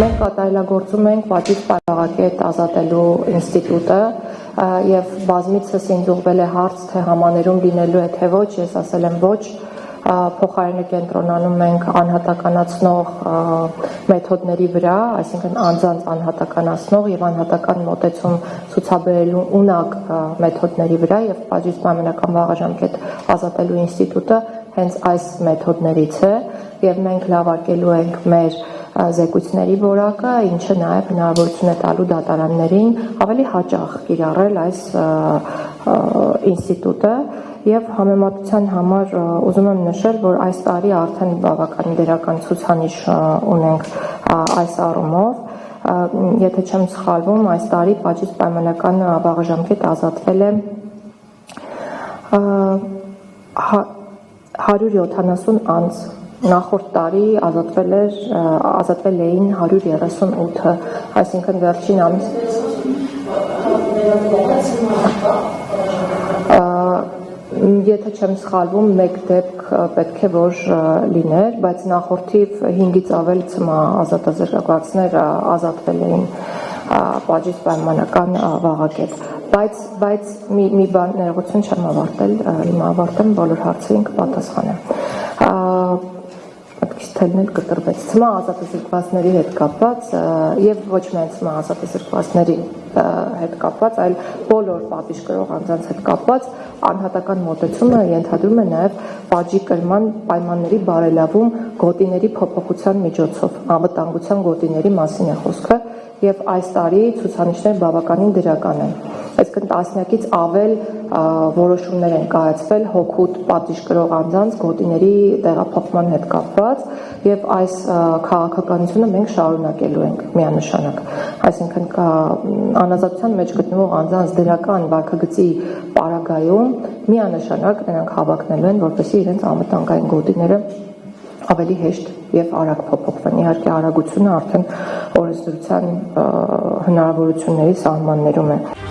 Մենք կատարելագործում ենք պատիվ պայմանագետ ազատելու ինստիտուտը եւ բազմիցս ինձ ուղղվել է հարց, թե համաներում լինելու է թե ոչ, ես ասել եմ ոչ, փոխարենը կենտրոնանում ենք անհատականացնող մեթոդների վրա, այսինքն անձանց անհատականացնող եւ անհատական մոտեցում ցուցաբերելու ունակ մեթոդների վրա եւ պատիվ պայմանական վաղաժամկետ ազատելու ինստիտուտը հենց այս մեթոդներից է եւ մենք լավարկելու ենք մեր զեկույցների որակը, ինչը նաև հնարավորություն է տալու դատարաններին ավելի հաճախ կիրառել այս ինստիտուտը եւ համեմատության համար ուզում եմ նշել, որ այս տարի արդեն բավական դերական ցուցանիշ ունենք այս առումով, եթե չեմ սխալվում, այս տարի պատիվ պայմանական վաղաժամկետ ազատվել է 170 անձ, նախորդ տարի ազատվել էին 138-ը, այսինքն վերջին ամիս եթե չեմ սխալվում, մեկ դեպք պետք է որ լիներ, բայց նախորդիվ 5-ից ավել ցմահ ազատազրկվածներ ազատվել էին պատիվ պայմանական վաղակետ, բայց մի բան ներողություն չեմ ավարտել, հիմա ավարտեմ, բոլոր հարցերին կպատասխանեմ։ Թելնել կտրվեց ցմահ ազատազրկվածների հետ կապված եւ ոչ միայն ցմահ ազատազրկվածների հետ կապված, այլ բոլոր պատիժ կրող անձանց հետ կապված անհատական մոտեցումը ենթադրում է նաեւ պատժի կրման պայմանների բարելավում գոտիների փոփոխության միջոցով, անվտանգության գոտիների մասին է խոսքը եւ այս տարի ցուցանիշները բավականին դրական են։ Այսինքն տասնյակից ավել որոշումներ են կայացվել հօգուտ պատիժ կրող անձանց գոտիների տեղափոխման հետ կապված եւ այս քաղաքականությունը մենք շարունակելու ենք միանշանակ։ Այսինքն անազատության մեջ գտնվող անձանց դրական վարքագծի պարագայում միանշանակ նրանք հավակնելու են, որպեսզի իրենց անվտանգային գոտիները ավելի հեշտ եւ արագ փոփոխվեն։ Իհարկե արագությունը արդեն օրենսդրության հնարավորությունների սահմաններում է։